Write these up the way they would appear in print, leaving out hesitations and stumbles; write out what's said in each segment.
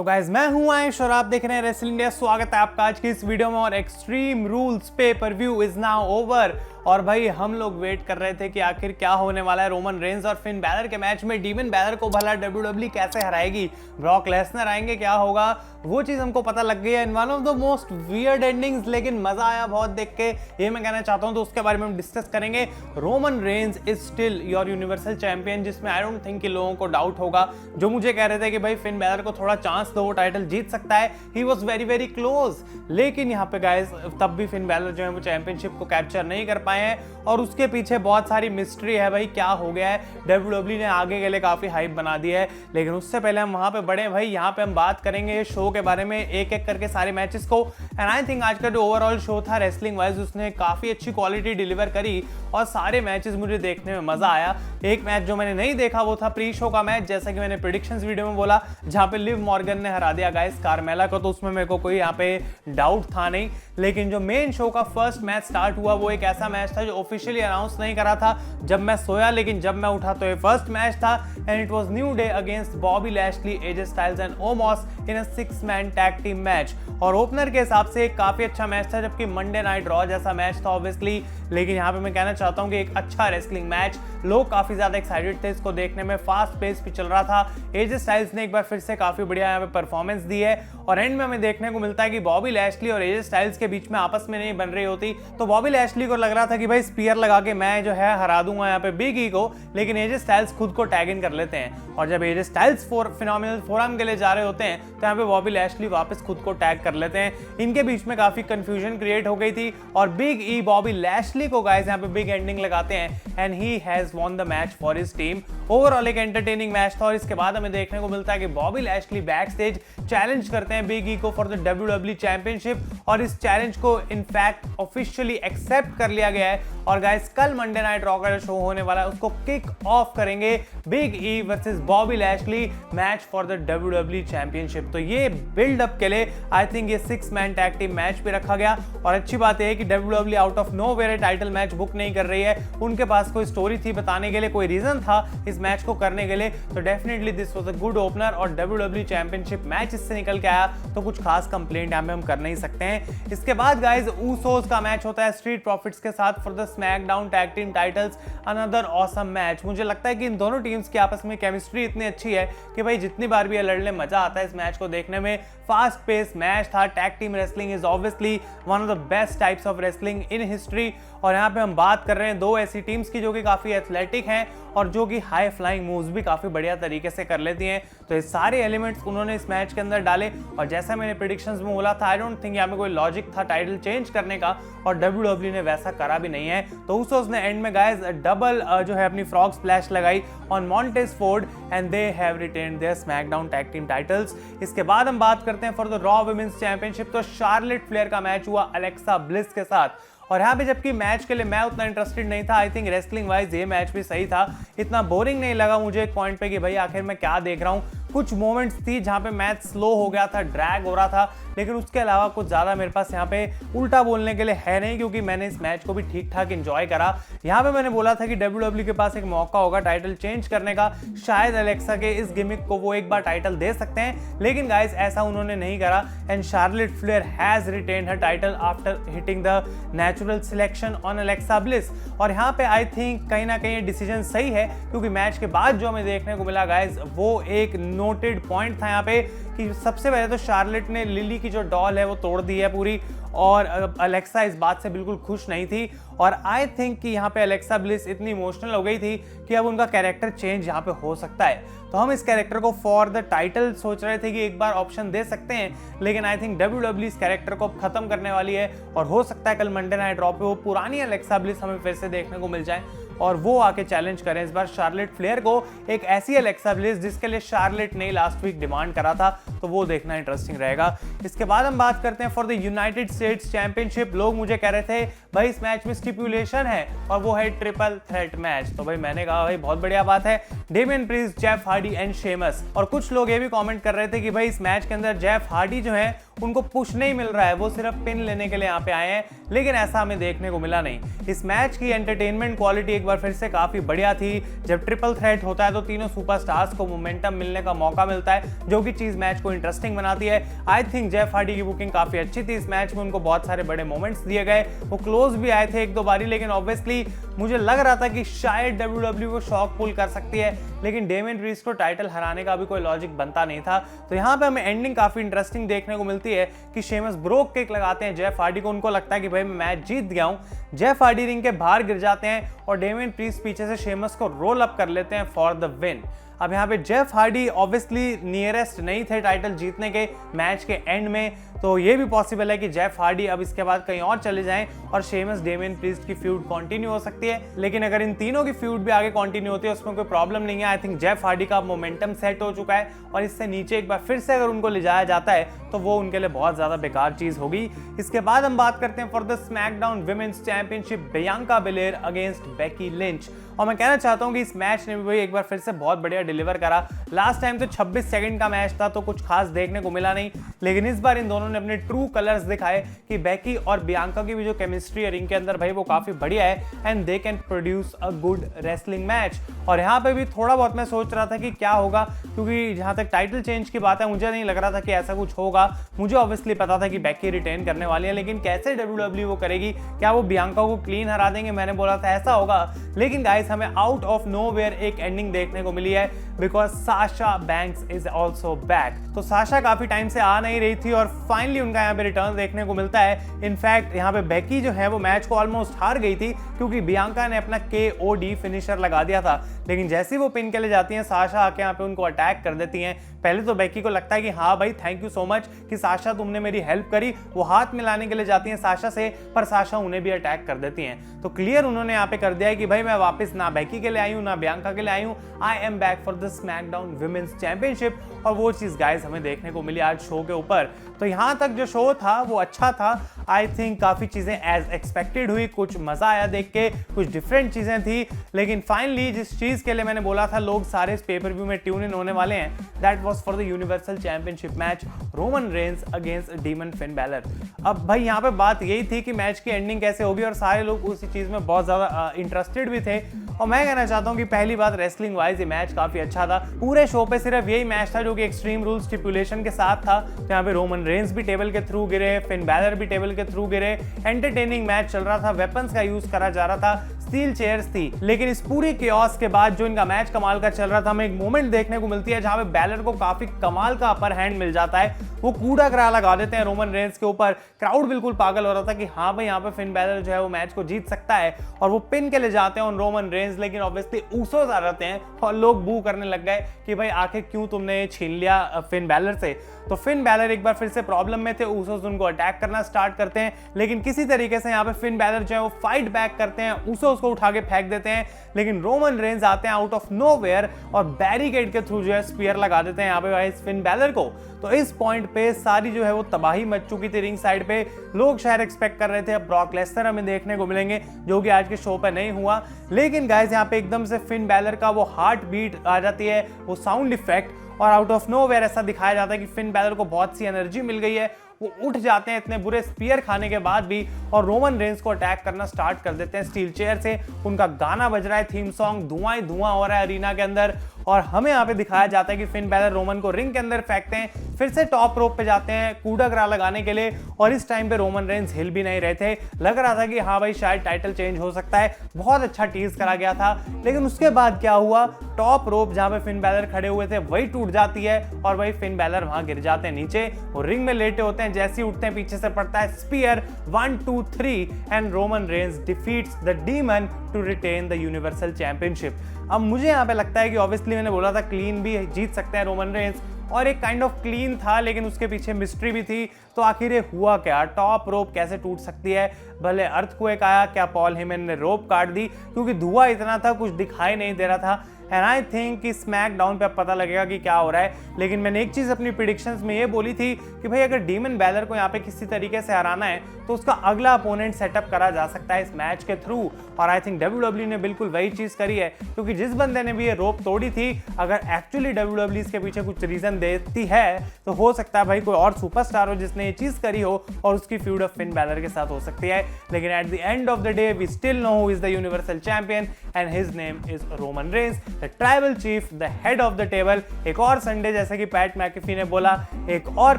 तो गाइज मैं हूं आयुष और आप देख रहे हैं रेसलिंग इंडिया। स्वागत है आपका आज की इस वीडियो में। और एक्सट्रीम रूल्स पे पर व्यू इज नाउ ओवर। और भाई हम लोग वेट कर रहे थे कि आखिर क्या होने वाला है रोमन रेंज और फिन बैलर के मैच में। डीमन बैलर को भला WWE कैसे हराएगी, ब्रॉक लेसनर आएंगे, क्या होगा, वो चीज हमको पता लग गई है in one of the most weird endings. लेकिन मजा आया बहुत देख के, ये मैं कहना चाहता हूं। तो उसके बारे में हम डिस्कस करेंगे। Roman Reigns is still your universal champion, जिसमें आई डोंट थिंक कि लोगों को डाउट होगा। जो मुझे कह रहे थे कि भाई फिन बैलर को थोड़ा चांस दो, वो टाइटल जीत सकता है, he was very very close. लेकिन यहाँ पे गाइस तब भी फिन बैलर जो है वो चैंपियनशिप को कैप्चर नहीं कर पाए हैं। और उसके पीछे बहुत सारी मिस्ट्री है भाई, क्या हो गया है। WWE ने आगे के लिए काफी हाइप बना दी है। लेकिन उससे पहले हम वहां पे बढ़े भाई, यहाँ पे हम बात करेंगे शो के बारे में, एक एक करके सारे मैचेस को। एंड आई थिंक आज का जो ओवरऑल शो था रेसलिंग वाइज, उसने काफी अच्छी क्वालिटी डिलीवर करी और सारे मैचेस मुझे देखने में मजा आया। एक मैच जो मैंने नहीं देखा वो था प्री शो का मैच, जैसा कि मैंने प्रेडिक्शंस वीडियो में बोला, जहां पे लिव मॉर्गन ने हरा दिया गाइस कार्मेला को। तो उसमें मेरे को कोई यहाँ पे डाउट था नहीं। लेकिन जो मेन शो का फर्स्ट मैच स्टार्ट हुआ वो एक ऐसा मैच था जो ऑफिशियली अनाउंस नहीं करा था जब मैं सोया, लेकिन जब मैं उठा तो ये फर्स्ट मैच था। And it was New Day against Bobby Lashley, AJ Styles and Omos in a 6-man tag team match. और ओपनर के हिसाब से काफी अच्छा मैच था, जबकि मंडे नाइट रॉ जैसा मैच था ऑब्वियसली। लेकिन यहाँ पे मैं कहना चाहता हूँ कि एक अच्छा रेसलिंग मैच, लोग काफी ज्यादा एक्साइटेड थे इसको देखने में, फास्ट पेस भी चल रहा था। एजे स्टाइल्स ने एक बार फिर से काफी बढ़िया यहाँ पे परफॉर्मेंस दी है। और एंड में हमें देखने को मिलता है कि बॉबी लैशली और एजे स्टाइल्स के बीच में आपस में नहीं बन रही होती। तो बॉबी लैशली को लग रहा था कि भाई स्पीयर लगा के मैं जो है हरा दूंगा यहाँ पे बिग ई को, लेकिन एजे स्टाइल्स खुद को टैग इन कर लेते हैं। और जब एजे स्टाइल्स फिनोमिनल फोरम के लिए जा रहे होते हैं तो यहाँ पे बॉबी लैशली वापस खुद को टैग कर लेते हैं। इनके बीच में काफी कंफ्यूजन क्रिएट हो गई थी और बिग ई बॉबी लैशली को गाइस यहाँ पे बिग एंडिंग लगाते हैं and he has won the match for his team. Overall एक एंटरटेनिंग मैच था। और इसके बाद हमें देखने को मिलता है कि Bobby Lashley back stage challenge करते हैं बिग ई को फॉर द WWE चैंपियनशिप। और इस चैलेंज को इनफैक्ट ऑफिशियली एक्सेप्ट कर लिया गया है। और गाइस कल मंडे नाइट रॉ का जो शो होने वाला है उसको किक ऑफ करेंगे big E versus Bobby Lashley, match for the WWE championship. तो ये बिल्डअप के लिए आई थिंक ये 6-man टैग टीम मैच भी रखा गया। और अच्छी बात है कि WWE out of nowhere title match book नहीं कर रही है। उनके पास कोई स्टोरी थी बताने के लिए, कोई रीजन था इस मैच को करने के लिए। तो definitely this was a good opener और WWE चैंपियनशिप मैच इससे निकल के आया, तो कुछ खास कंप्लेंट यहाँ पे हम कर नहीं सकते हैं। इसके बाद गाइज ऊसोस का मैच होता है स्ट्रीट प्रॉफिट्स के साथ for the SmackDown tag team titles. Another awesome match. मुझे लगता है कि इन दोनों टीम्स की आपस में केमिस्ट्री इतनी अच्छी है कि भाई जितनी बार भी ये लड़ने मजा आता है इस मैच को देखने में। फास्ट पेस मैच था। Tag team wrestling is obviously one of the best types of wrestling in history. और यहाँ पे हम बात कर रहे हैं दो ऐसी टीम्स की जो कि काफी एथलेटिक हैं और जो कि हाई फ्लाइंग मूव्स भी काफी बढ़िया तरीके से कर लेती हैं। तो ये सारे एलिमेंट्स उन्होंने इस मैच के अंदर डाले। और जैसा मैंने प्रेडिक्शंस में बोला था, आई डोंट थिंक यहाँ पे कोई लॉजिक था टाइटल चेंज करने का, और WWE ने वैसा करा भी नहीं है। तो उसोस ने एंड में गाइस डबल जो है अपनी फ्रॉग स्प्लैश लगाई on Montez Ford and they have retained their SmackDown tag team titles. इसके बाद हम बात करते हैं for the Raw women's championship. तो शार्लेट फ्लेयर का मैच हुआ अलेक्सा ब्लिस के साथ। और यहाँ पे जबकि मैच के लिए मैं उतना इंटरेस्टेड नहीं था, आई थिंक रेसलिंग वाइज ये मैच भी सही था, इतना बोरिंग नहीं लगा मुझे एक पॉइंट पे कि भाई आखिर मैं क्या देख रहा हूँ। कुछ मोमेंट्स थी जहाँ पे मैच स्लो हो गया था, ड्रैग हो रहा था, लेकिन उसके अलावा कुछ ज़्यादा मेरे पास यहाँ पे उल्टा बोलने के लिए है नहीं, क्योंकि मैंने इस मैच को भी ठीक ठाक एंजॉय करा। यहाँ पे मैंने बोला था कि WWE के पास एक मौका होगा टाइटल चेंज करने का, शायद अलेक्सा के इस गिमिक को वो एक बार टाइटल दे सकते हैं, लेकिन गाइस ऐसा उन्होंने नहीं करा। And Charlotte Flair has retained her title after hitting the natural selection on Alexa Bliss. और यहाँ पे आई थिंक कहीं ना कहीं डिसीजन सही है, क्योंकि मैच के बाद जो हमें देखने को मिला गाइस वो एक नोटेड पॉइंट था यहाँ पे कि सबसे पहले तो शार्लेट ने लिली की जो डॉल है वो तोड़ दी है पूरी, और अलेक्सा इस बात से बिल्कुल खुश नहीं थी। और आई थिंक कि यहाँ पे अलेक्सा ब्लिस इतनी इमोशनल हो गई थी कि अब उनका कैरेक्टर चेंज यहाँ पे हो सकता है। तो हम इस कैरेक्टर को फॉर द टाइटल सोच रहे थे कि एक बार ऑप्शन दे सकते हैं, लेकिन आई थिंक WWE इस कैरेक्टर को खत्म करने वाली है। और हो सकता है कल मंडे नाइट रॉ पे वो पुरानी अलेक्सा ब्लिस हमें फिर से देखने को मिल जाए और वो आके चैलेंज करें इस बार शार्लेट फ्लेयर को, एक ऐसी अलेक्सा ब्लिस जिसके लिए शार्लेट ने लास्ट वीक डिमांड करा था। तो वो देखना इंटरेस्टिंग रहेगा। इसके बाद हम बात करते हैं for the United states championship. लोग मुझे कह रहे थे भाई इस मैच में स्टिपुलेशन है और वो है ट्रिपल थ्रेट मैच। तो भाई मैंने कहा भाई बहुत बढ़िया बात है, Damien priest, Jeff Hardy and Sheamus. और कुछ लोग ये भी कमेंट कर रहे थे कि भाई इस मैच के अंदर जेफ हार्डी जो है उनको पुश नहीं मिल रहा है, वो सिर्फ पिन लेने के लिए यहाँ पे आए हैं, लेकिन ऐसा हमें देखने को मिला नहीं। इस मैच की एंटरटेनमेंट क्वालिटी एक बार फिर से काफी बढ़िया थी। जब ट्रिपल थ्रेट होता है तो तीनों सुपरस्टार्स को मोमेंटम मिलने का मौका मिलता है, जो कि चीज मैच को इंटरेस्टिंग बनाती है। आई थिंक जेफ हार्डी की बुकिंग काफी अच्छी थी इस मैच में, उनको बहुत सारे बड़े मोमेंट्स दिए गए, वो क्लोज भी आए थे एक दो बारी, लेकिन ऑब्वियसली मुझे लग रहा था कि शायद WWE को शॉक पुल कर सकती है, लेकिन डेमियन प्रीस्ट को टाइटल हराने का भी कोई लॉजिक बनता नहीं था। तो यहाँ पे हमें एंडिंग काफी इंटरेस्टिंग देखने को मिलती है कि शेमस ब्रोक किक लगाते हैं जेफ हार्डी को, उनको लगता है कि भाई मैं मैच जीत गया हूं। जेफ हार्डी रिंग के बाहर गिर जाते हैं और डेमियन प्रीस्ट पीछे से शेमस को रोल अप कर लेते हैं फॉर द विन। अब यहाँ पे जेफ हार्डी ऑब्वियसली नियरेस्ट नहीं थे टाइटल जीतने के मैच के एंड में, तो ये भी पॉसिबल है कि जेफ हार्डी अब इसके बाद कहीं और चले जाएं और शेमस डेमियन प्रीस्ट की फ्यूड कंटिन्यू हो सकती है। लेकिन अगर इन तीनों की फ्यूड भी आगे कंटिन्यू होती है उसमें कोई प्रॉब्लम नहीं है। आई थिंक जेफ हार्डी का मोमेंटम सेट हो चुका है और इससे नीचे एक बार फिर से अगर उनको ले जाया जाता है तो वो उनके लिए बहुत ज्यादा बेकार चीज होगी। इसके बाद हम बात करते हैं for the SmackDown women's championship, Bianca Belair against Becky Lynch. और मैं कहना चाहता हूं कि इस मैच ने भी भाई एक बार फिर से बहुत बढ़िया डिलीवर करा। लास्ट टाइम तो 26 सेकंड का मैच था तो कुछ खास देखने को मिला नहीं, लेकिन इस बार इन दोनों ने अपने ट्रू कलर्स दिखाए कि बेकी और बियांका की भी जो केमिस्ट्री है रिंग के अंदर भाई वो काफी बढ़िया है and they can produce a good wrestling match. और यहाँ पे भी थोड़ा बहुत मैं सोच रहा था कि क्या होगा, क्योंकि जहां तक टाइटल चेंज की बात है मुझे नहीं लग रहा था कि ऐसा कुछ होगा। मुझे ऑब्वियसली पता था कि बेकी रिटेन करने वाली है, लेकिन कैसे WWE वो करेगी, क्या वो बियांका को क्लीन हरा देंगे, मैंने बोला था ऐसा होगा। लेकिन गाइस हमें आउट ऑफ नोवेयर एक एंडिंग देखने को मिली है because Sasha banks is also back. तो साशा काफी टाइम से आ नहीं रही थी और फाइनली उनका यहाँ पे रिटर्न देखने को मिलता है। इनफैक्ट यहाँ पे बेकी जो है वो मैच को ऑलमोस्ट हार गई थी क्योंकि बियांका ने अपना KOD फिनिशर लगा दिया था, लेकिन जैसे ही वो पिन के लिए जाती हैं साशा आके यहाँ पे उनको अटैक कर देती हैं। पहले तो बेकी को लगता है कि हाँ भाई थैंक यू सो मच कि साशा तुमने मेरी हेल्प करी, वो हाथ मिलाने के लिए जाती हैं साशा से, पर साशा उन्हें भी अटैक कर देती हैं। तो क्लियर उन्होंने यहाँ पे कर दिया है कि भाई मैं वापस ना बेकी के लिए आई हूँ ना बियांका के लिए आई हूँ, I am back for the SmackDown women's championship. और वो चीज गाइस हमें देखने को मिली आज शो के ऊपर। तो यहाँ तक जो शो था वो अच्छा था। आई थिंक काफी चीजें एज एक्सपेक्टेड हुई, कुछ मजा आया देख के, कुछ डिफरेंट चीजें थी। लेकिन फाइनली जिस चीज के लिए मैंने बोला था लोग सारे इस पेपर व्यू में ट्यून इन होने वाले हैं, that was for the universal championship match Roman Reigns against demon Finn Balor. अब भाई यहाँ पे बात यही थी कि मैच की एंडिंग कैसे होगी और सारे लोग उसी चीज में बहुत ज्यादा इंटरेस्टेड भी थे। और मैं कहना चाहता हूँ कि पहली बात रेसलिंग वाइज ये मैच काफी अच्छा था। पूरे शो पे सिर्फ यही मैच था जो कि एक्सट्रीम रूल स्टिपुलेशन के साथ था। तो यहाँ पे रोमन रेंस भी टेबल के थ्रू गिरे, फिन बैलर भी टेबल के थ्रू गिरे, एंटरटेनिंग मैच चल रहा था, वेपन्स का यूज करा जा रहा था, स्टील चेयर्स थी। लेकिन इस पूरी कियोस्क के बाद जो इनका मैच कमाल का चल रहा था, हमें एक मोमेंट देखने को मिलती है जहां पे बैलर को काफी कमाल का अपर हैंड मिल जाता है। वो कूड़ा करा लगा देते हैं रोमन रेंस के ऊपर। क्राउड बिल्कुल पागल हो रहा था कि हाँ भाई यहाँ पे फिन बैलर जो है वो मैच को जीत सकता है और वो पिन के लिए जाते हैं उन रोमन रेंस। लेकिन ऑब्वियसली ऊसोस आ जाते हैं और लोग बू करने लग गए कि भाई आखिर क्यों तुमने छीन लिया फिन बैलर से। तो फिन बैलर एक बार फिर से प्रॉब्लम में थे, ऊसोस उनको अटैक करना स्टार्ट करते हैं, लेकिन किसी तरीके से यहाँ पे फिन बैलर जो है वो फाइट बैक करते हैं, ऊसोस को उठा के फेंक देते हैं। लेकिन रोमन रेंस आते हैं आउट ऑफ नोवेयर और बैरिकेड के थ्रू जो है स्पीयर लगा देते हैं यहाँ पे भाई फिन बैलर को। तो इस पॉइंट पे सारी जो है वो तबाही मच चुकी थी रिंग साइड पे। लोग शायद एक्सपेक्ट कर रहे थे अब ब्रॉक लेसनर हमें देखने को मिलेंगे, जो कि आज के शो पे नहीं हुआ। लेकिन गाइस यहाँ पे एकदम से फिन बैलर का वो हार्ट बीट आ जाती है, वो साउंड इफेक्ट, और आउट ऑफ नोवेयर ऐसा दिखाया जाता है कि फिन बैलर को बहुत सी एनर्जी मिल गई है। वो उठ जाते हैं इतने बुरे स्पीयर खाने के बाद भी और रोमन रेंस को अटैक करना स्टार्ट कर देते हैं स्टील चेयर से। उनका गाना बज रहा है, थीम सॉन्ग, धुआं ही धुआं हो रहा है अरीना के अंदर, और हमें यहाँ पे दिखाया जाता है कि फिन बैलर रोमन को रिंग के अंदर फेंकते हैं, फिर से टॉप रोप पे जाते हैं कूड़ा ग्रा लगाने के लिए। और इस टाइम पे रोमन रेंस हिल भी नहीं रहे थे, लग रहा था कि हाँ भाई शायद टाइटल चेंज हो सकता है। बहुत अच्छा टीज करा गया था। लेकिन उसके बाद क्या हुआ, टॉप रोप जहां पे फिन बैलर खड़े हुए थे वही टूट जाती है और वही फिन बैलर वहां गिर जाते हैं नीचे। वो रिंग में लेटे होते हैं, जैसे ही उठते हैं पीछे से पड़ता है spear, 1 2 3 and Roman Reigns defeats the demon to retain the universal championship. अब मुझे यहाँ पे लगता है कि ऑब्वियसली मैंने बोला था क्लीन भी जीत सकते हैं रोमन रेंस, और एक काइंड ऑफ क्लीन था, लेकिन उसके पीछे मिस्ट्री भी थी। तो आखिर ये हुआ क्या, टॉप रोप कैसे टूट सकती है? भले अर्थक्वेक आया, क्या पॉल हेमन ने रोप काट दी? क्योंकि धुआं इतना था कुछ दिखाई नहीं दे रहा था। एंड आई थिंक कि स्मैकडाउन पे अब पता लगेगा कि क्या हो रहा है। लेकिन मैंने एक चीज अपनी प्रिडिक्शंस में ये बोली थी कि भाई अगर डीमन बैलर को यहाँ पे किसी तरीके से हराना है तो उसका अगला अपोनेंट सेटअप करा जा सकता है इस मैच के थ्रू, और आई थिंक WWE ने बिल्कुल वही चीज करी है, क्योंकि जिस बंदे ने भी ये रोप तोड़ी थी, अगर एक्चुअली WWE इसके पीछे कुछ रीजन देती है तो हो सकता है भाई कोई और सुपरस्टार हो जिसने ये चीज करी हो, और उसकी फ्यूड ऑफ फिन बैलर के साथ हो सकती है। लेकिन at the end of the day we still know who is the universal champion and his name is Roman Reigns, the tribal chief, the head of the table. एक और Sunday, जैसे कि पैट मैकेफी ने बोला, एक और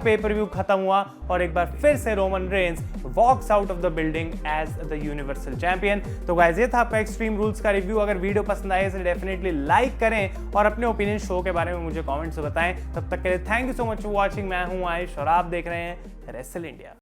pay per view खत्म हुआ और एक बार फिर से Roman Reigns walks out of the building as the universal champion. तो गाइस ये था आपका एक्सट्रीम रूल्स का रिव्यू। अगर वीडियो पसंद आए तो डेफिनेटली लाइक करें और अपने ओपिनियन शो के बारे में मुझे कमेंट्स में बताएं। तब तक के लिए thank you so much for watching. मैं हूं आयुष और आप देख रहे हैं रेसल इंडिया।